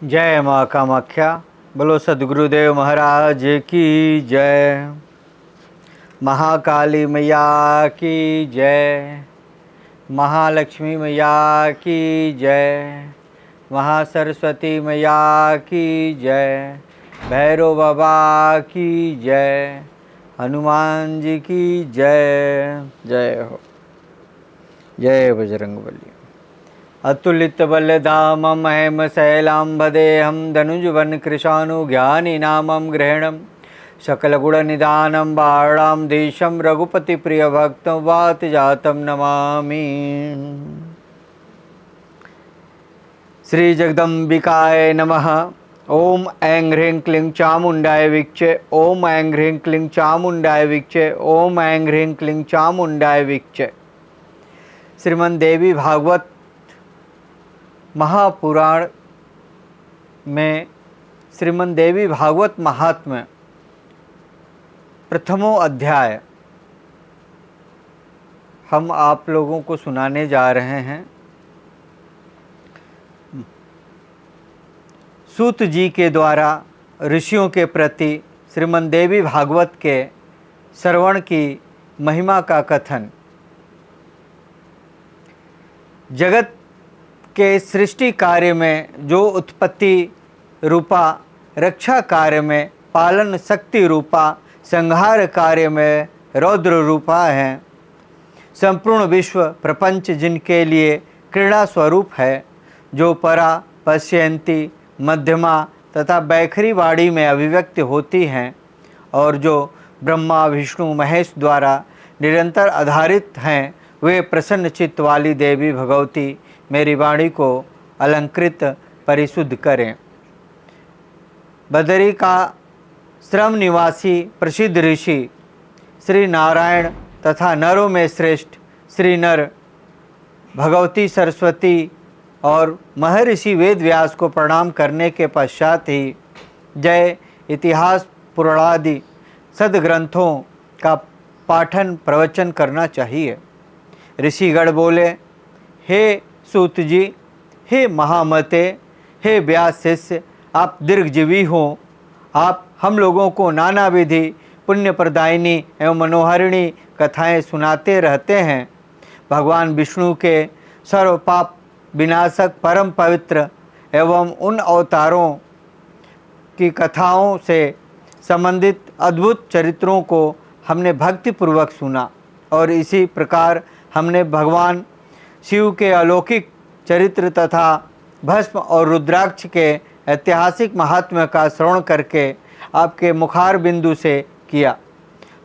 जय माँ कामाख्या। बोलो सदगुरुदेव महाराज की जय। महाकाली मैया की जय। महालक्ष्मी मैया की जय। महासरस्वती मैया की जय। भैरव बाबा की जय। हनुमान जी की जय। जय हो। जय बजरंगबली। अतुलित बलधामं हेम शैलाम्बदेहं धनुजवन कृशानुज्ञानिनामं ग्रहणं सकलगुणनिधानं बाणां देशं रघुपतिप्रियभक्तं वातजातं नमामि। श्री जगदम्बिकाय नमः। ओम ऐं ह्रीं क्लीं चामुण्डाय विच्चे। ओम ऐं ह्रीं क्लीं चामुण्डाय विच्चे। ओम ऐं ह्रीं क्लीं चामुण्डाय विच्चे। श्रीमद् देवी भागवत महापुराण में श्रीमद् देवी भागवत महात्म्य प्रथमो अध्याय हम आप लोगों को सुनाने जा रहे हैं। सूत जी के द्वारा ऋषियों के प्रति श्रीमद् देवी भागवत के श्रवण की महिमा का कथन। जगत के सृष्टि कार्य में जो उत्पत्ति रूपा, रक्षा कार्य में पालन शक्ति रूपा, संहार कार्य में रौद्र रूपा हैं, संपूर्ण विश्व प्रपंच जिनके लिए क्रीड़ा स्वरूप है, जो परा, पश्यंती, मध्यमा तथा बैखरी वाणी में अभिव्यक्त होती हैं और जो ब्रह्मा विष्णु महेश द्वारा निरंतर आधारित हैं, वे प्रसन्न चित्त वाली देवी भगवती मेरी वाणी को अलंकृत परिशुद्ध करें। बदरी का श्रम निवासी प्रसिद्ध ऋषि श्री नारायण तथा नरों में श्रेष्ठ श्री नर भगवती सरस्वती और महर्षि वेद व्यास को प्रणाम करने के पश्चात ही जय इतिहास पुराणादि सदग्रंथों का पाठन प्रवचन करना चाहिए। ऋषिगण बोले, हे सूत जी, हे महामते, हे व्यास शिष्य, आप दीर्घजीवी हों। आप हम लोगों को नाना विधि पुण्य प्रदायिनी एवं मनोहरिणी कथाएं सुनाते रहते हैं। भगवान विष्णु के सर्व पाप विनाशक परम पवित्र एवं उन अवतारों की कथाओं से संबंधित अद्भुत चरित्रों को हमने भक्तिपूर्वक सुना और इसी प्रकार हमने भगवान शिव के अलौकिक चरित्र तथा भस्म और रुद्राक्ष के ऐतिहासिक महात्म्य का श्रवण करके आपके मुखार बिंदु से किया।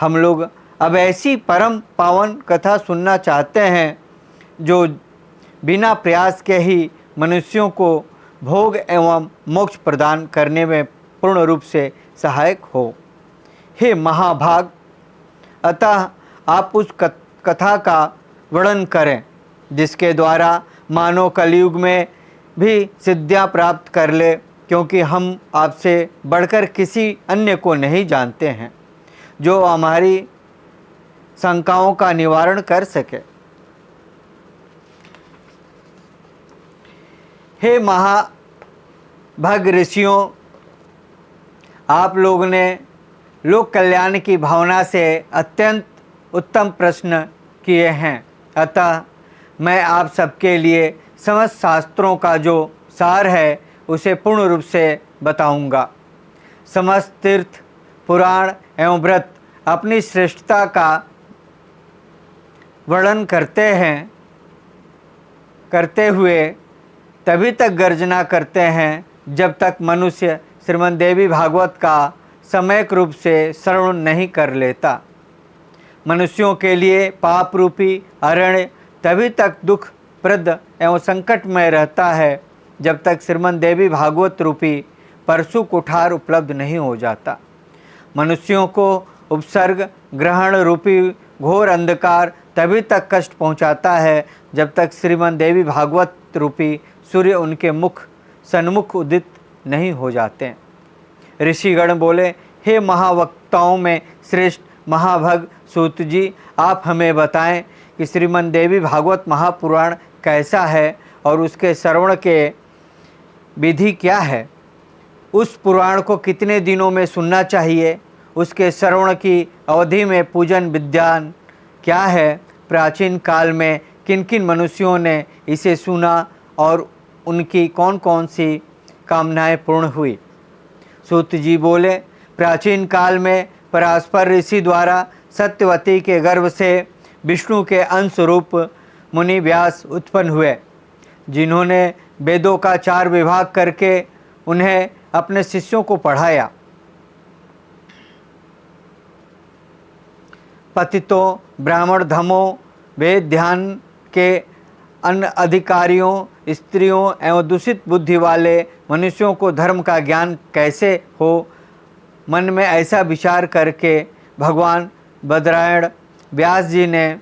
हम लोग अब ऐसी परम पावन कथा सुनना चाहते हैं जो बिना प्रयास के ही मनुष्यों को भोग एवं मोक्ष प्रदान करने में पूर्ण रूप से सहायक हो। हे महाभाग, अतः आप उस कथा का वर्णन करें जिसके द्वारा मानव कलयुग में भी सिद्धियां प्राप्त कर ले, क्योंकि हम आपसे बढ़कर किसी अन्य को नहीं जानते हैं जो हमारी शंकाओं का निवारण कर सके। हे महाभग ऋषियों, आप लोग ने लोक कल्याण की भावना से अत्यंत उत्तम प्रश्न किए हैं, अतः मैं आप सबके लिए समस्त शास्त्रों का जो सार है उसे पूर्ण रूप से बताऊंगा। समस्त तीर्थ, पुराण एवं व्रत अपनी श्रेष्ठता का वर्णन करते हुए तभी तक गर्जना करते हैं जब तक मनुष्य श्रीमद् देवी भागवत का सम्यक रूप से श्रवण नहीं कर लेता। मनुष्यों के लिए पाप रूपी अरण्य तभी तक दुख प्रद एवं संकटमय रहता है जब तक श्रीमद् देवी भागवत रूपी परशु कुठार उपलब्ध नहीं हो जाता। मनुष्यों को उपसर्ग ग्रहण रूपी घोर अंधकार तभी तक कष्ट पहुंचाता है जब तक श्रीमद् देवी भागवत रूपी सूर्य उनके सन्मुख उदित नहीं हो जाते। ऋषिगण बोले, हे महावक्ताओं में श्रेष्ठ महाभग सूत जी, आप हमें बताएं कि श्रीमद् देवी भागवत महापुराण कैसा है और उसके श्रवण के विधि क्या है, उस पुराण को कितने दिनों में सुनना चाहिए, उसके श्रवण की अवधि में पूजन विधान क्या है, प्राचीन काल में किन किन मनुष्यों ने इसे सुना और उनकी कौन कौन सी कामनाएं पूर्ण हुई। सूत जी बोले, प्राचीन काल में पराशपर ऋषि द्वारा सत्यवती के गर्भ से विष्णु के अंश रूप मुनि व्यास उत्पन्न हुए, जिन्होंने वेदों का 4 विभाग करके उन्हें अपने शिष्यों को पढ़ाया। पतितों, ब्राह्मण धमों, वेद ध्यान के अन्य अधिकारियों, स्त्रियों एवं दूषित बुद्धि वाले मनुष्यों को धर्म का ज्ञान कैसे हो, मन में ऐसा विचार करके भगवान बदरायण व्यास जी ने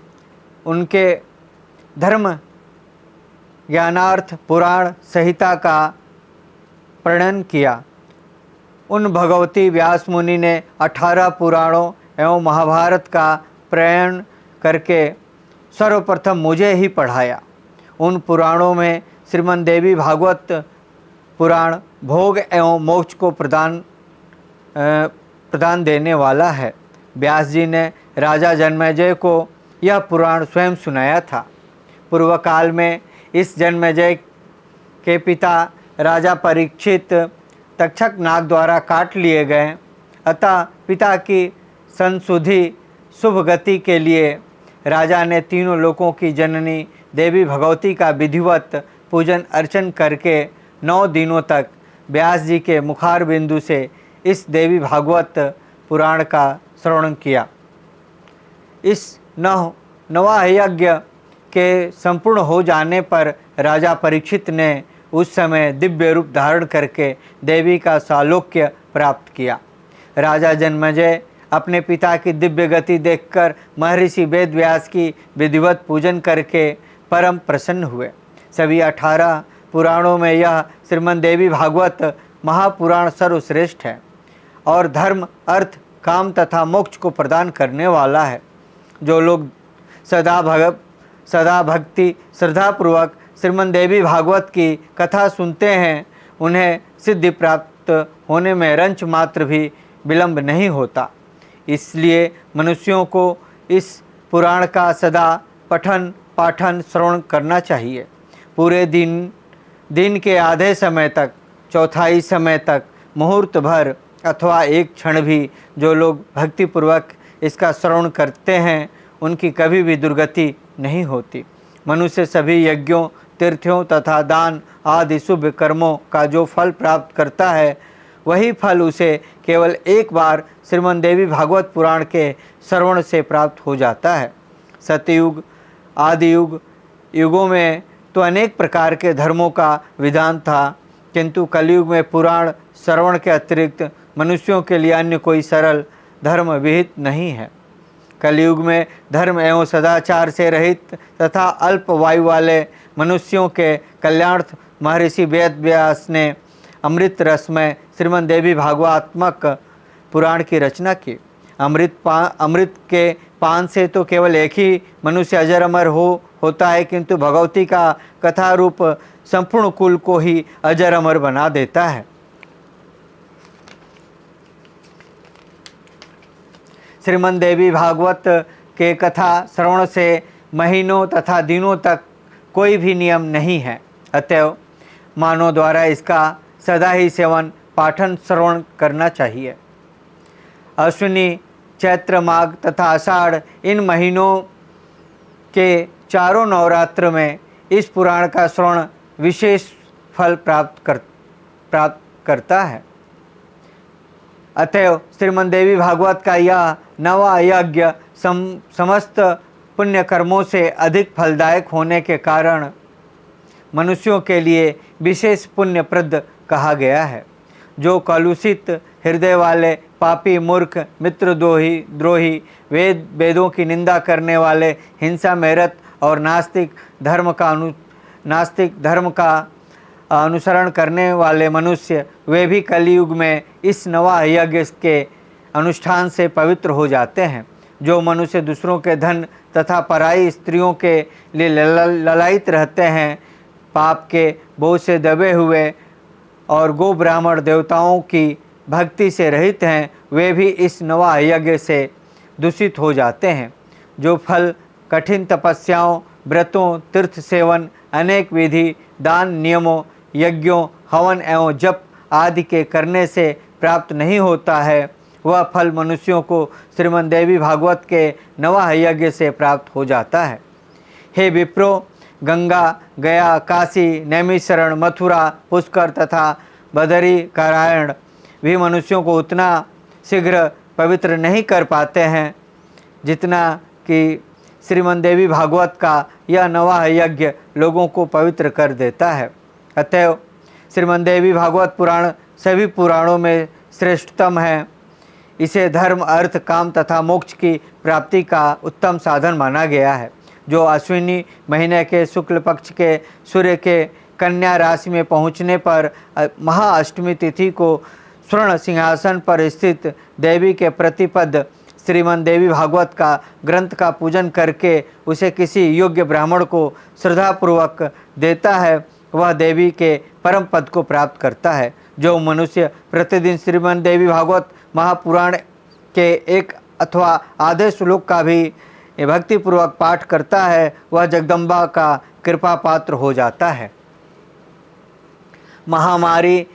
उनके धर्म ज्ञानार्थ पुराण संहिता का प्रणयन किया। उन भगवती व्यास मुनि ने 18 पुराणों एवं महाभारत का प्रणयन करके सर्वप्रथम मुझे ही पढ़ाया। उन पुराणों में श्रीमद् देवी भागवत पुराण भोग एवं मोक्ष को प्रदान देने वाला है। व्यास जी ने राजा जन्मेजय को यह पुराण स्वयं सुनाया था। पूर्व काल में इस जन्मेजय के पिता राजा परीक्षित तक्षक नाग द्वारा काट लिए गए, अतः पिता की संशुद्धि शुभ गति के लिए राजा ने तीनों लोकों की जननी देवी भगवती का विधिवत पूजन अर्चन करके 9 दिनों तक व्यास जी के मुखार बिंदु से इस देवी भागवत पुराण का श्रवण किया। इस नवा यज्ञ के संपूर्ण हो जाने पर राजा परीक्षित ने उस समय दिव्य रूप धारण करके देवी का सालोक्य प्राप्त किया। राजा जन्मेजय अपने पिता की दिव्य गति देखकर महर्षि वेद व्यास की विधिवत पूजन करके परम प्रसन्न हुए। सभी 18 पुराणों में यह श्रीमद् देवी भागवत महापुराण सर्वश्रेष्ठ है और धर्म, अर्थ, काम तथा मोक्ष को प्रदान करने वाला है। जो लोग सदा भक्ति श्रद्धापूर्वक श्रीमद् देवी भागवत की कथा सुनते हैं, उन्हें सिद्धि प्राप्त होने में रंच मात्र भी विलंब नहीं होता। इसलिए मनुष्यों को इस पुराण का सदा पठन पाठन श्रवण करना चाहिए। पूरे दिन के आधे समय तक, चौथाई समय तक, मुहूर्त भर अथवा एक क्षण भी जो लोग भक्तिपूर्वक इसका श्रवण करते हैं, उनकी कभी भी दुर्गति नहीं होती। मनुष्य सभी यज्ञों, तीर्थों तथा दान आदि शुभ कर्मों का जो फल प्राप्त करता है, वही फल उसे केवल एक बार श्रीमद् देवी भागवत पुराण के श्रवण से प्राप्त हो जाता है। सतयुग आदि युगों में तो अनेक प्रकार के धर्मों का विधान था, किंतु कलयुग में पुराण श्रवण के अतिरिक्त मनुष्यों के लिए अन्य कोई सरल धर्म विहित नहीं है। कलयुग में धर्म एवं सदाचार से रहित तथा अल्प वायु वाले मनुष्यों के कल्याणार्थ महर्षि वेद व्यास ने अमृत रस में श्रीमद् देवी भागवतात्मक पुराण की रचना की। अमृत के पान से तो केवल एक ही मनुष्य अजर अमर होता है, किंतु भगवती का कथा रूप संपूर्ण कुल को ही अजर अमर बना देता है। श्रीमद् देवी भागवत के कथा श्रवण से महीनों तथा दिनों तक कोई भी नियम नहीं है, अतएव मानव द्वारा इसका सदा ही सेवन पाठन श्रवण करना चाहिए। अश्विनी, चैत्र, माघ तथा आषाढ़ इन महीनों के चारों नवरात्र में इस पुराण का श्रवण विशेष फल प्राप्त करता है। अतएव श्रीमद् देवी भागवत का यह नवा यज्ञ समस्त पुण्य कर्मों से अधिक फलदायक होने के कारण मनुष्यों के लिए विशेष पुण्यप्रद कहा गया है। जो कलुषित हृदय वाले, पापी, मूर्ख, मित्रद्रोही, वेदों की निंदा करने वाले, हिंसा में रत और नास्तिक धर्म का अनुसरण करने वाले मनुष्य, वे भी कलयुग में इस नवा यज्ञ के अनुष्ठान से पवित्र हो जाते हैं। जो मनुष्य दूसरों के धन तथा पराई स्त्रियों के लिए ललायित रहते हैं, पाप के बोझ से दबे हुए और गो ब्राह्मण देवताओं की भक्ति से रहित हैं, वे भी इस नवा यज्ञ से दूषित हो जाते हैं। जो फल कठिन तपस्याओं, व्रतों, तीर्थ सेवन, अनेक विधि, दान, नियमों, यज्ञों, हवन एवं जप आदि के करने से प्राप्त नहीं होता है, वह फल मनुष्यों को श्रीमद् देवी भागवत के नवा यज्ञ से प्राप्त हो जाता है। हे विप्रो, गंगा, गया, काशी, नैमिषारण्य, मथुरा, पुष्कर तथा बदरी करायण भी मनुष्यों को उतना शीघ्र पवित्र नहीं कर पाते हैं जितना कि श्रीमद् देवी भागवत का यह नवा यज्ञ लोगों को पवित्र कर देता है। अतएव श्रीमद् देवी भागवत पुराण सभी पुराणों में श्रेष्ठतम है। इसे धर्म, अर्थ, काम तथा मोक्ष की प्राप्ति का उत्तम साधन माना गया है। जो अश्विनी महीने के शुक्ल पक्ष के सूर्य के कन्या राशि में पहुँचने पर महाअष्टमी तिथि को स्वर्ण सिंहासन पर स्थित देवी के प्रतिपद श्रीमद् देवी भागवत का ग्रंथ का पूजन करके उसे किसी योग्य ब्राह्मण को श्रद्धापूर्वक देता है, वह देवी के परम पद को प्राप्त करता है। जो मनुष्य प्रतिदिन श्रीमद् देवी भागवत महापुराण के एक अथवा आधे श्लोक का भी भक्तिपूर्वक पाठ करता है, वह जगदम्बा का कृपा पात्र हो जाता है। महामारी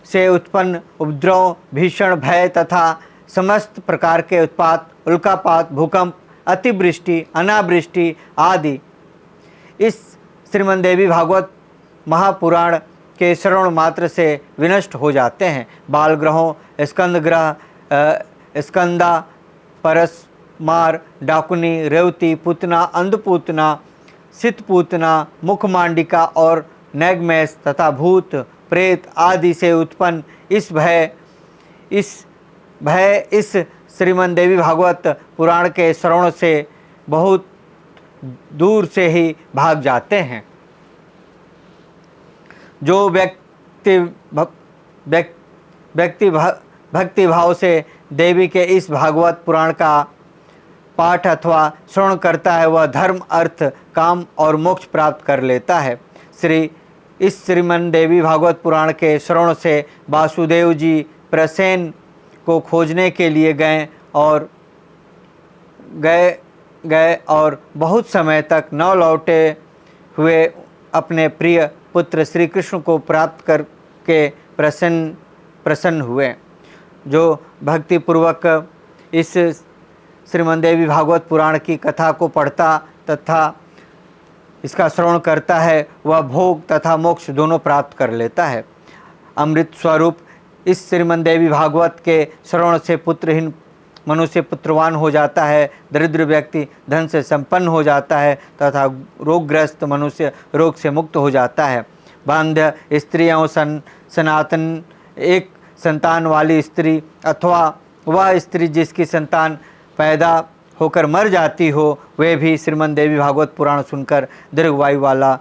से उत्पन्न उपद्रव, भीषण भय तथा समस्त प्रकार के उत्पात, उल्कापात, भूकंप, अतिवृष्टि, अनावृष्टि आदि इस श्रीमद् देवी भागवत महापुराण के श्रवण मात्र से विनष्ट हो जाते हैं। बाल ग्रहों, स्कंद ग्रह, स्कंदा, परसमार, डाकुनी, रेवती, पूतना, अंधपूतना, सितपूतना, मुखमांडिका और नैगमेश तथा भूत प्रेत आदि से उत्पन्न इस भय इस श्रीमद् देवी भागवत पुराण के श्रवण से बहुत दूर से ही भाग जाते हैं। जो व्यक्ति भक्ति भाव से देवी के इस भागवत पुराण का पाठ अथवा श्रवण करता है, वह धर्म, अर्थ, काम और मोक्ष प्राप्त कर लेता है। इस श्रीमद् देवी भागवत पुराण के श्रवण से वासुदेव जी प्रसेन को खोजने के लिए गए और बहुत समय तक न लौटे हुए अपने प्रिय पुत्र श्री कृष्ण को प्राप्त करके प्रसन्न हुए। जो भक्तिपूर्वक इस श्रीमद् देवी भागवत पुराण की कथा को पढ़ता तथा इसका श्रवण करता है, वह भोग तथा मोक्ष दोनों प्राप्त कर लेता है। अमृत स्वरूप इस श्रीमद् देवी भागवत के श्रवण से पुत्रहीन मनुष्य पुत्रवान हो जाता है, दरिद्र व्यक्ति धन से संपन्न हो जाता है तथा रोगग्रस्त मनुष्य रोग से मुक्त हो जाता है। बांध्य स्त्री एवं सनातन एक संतान वाली स्त्री अथवा वह स्त्री जिसकी संतान पैदा होकर मर जाती हो, वे भी श्रीमद् देवी भागवत पुराण सुनकर दीर्घायु वाला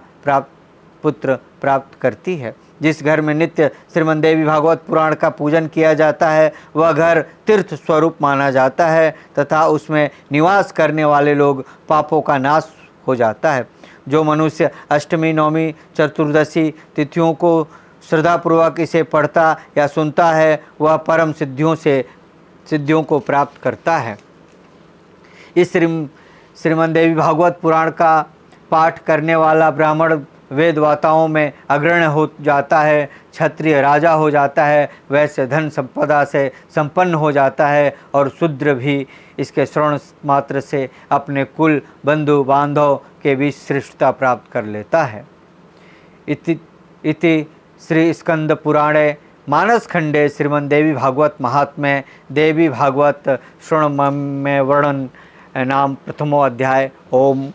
पुत्र प्राप्त करती है। जिस घर में नित्य श्रीमद् देवी भागवत पुराण का पूजन किया जाता है, वह घर तीर्थ स्वरूप माना जाता है तथा उसमें निवास करने वाले लोग पापों का नाश हो जाता है। जो मनुष्य अष्टमी, नवमी, चतुर्दशी तिथियों को श्रद्धापूर्वक इसे पढ़ता या सुनता है, वह परम सिद्धियों को प्राप्त करता है। इस श्रीमद् देवी भागवत पुराण का पाठ करने वाला ब्राह्मण वेदवाताओं में अग्रण्य हो जाता है, क्षत्रिय राजा हो जाता है, वैश्य धन संपदा से संपन्न हो जाता है और शूद्र भी इसके श्रवण मात्र से अपने कुल, बंधु बांधव के बीच श्रेष्ठता प्राप्त कर लेता है। इति श्री स्कंद पुराणे मानसखंडे श्रीमद् देवी भागवत महात्म्ये देवी भागवत श्रवण में वर्णन नाम प्रथमो अध्याय। ओम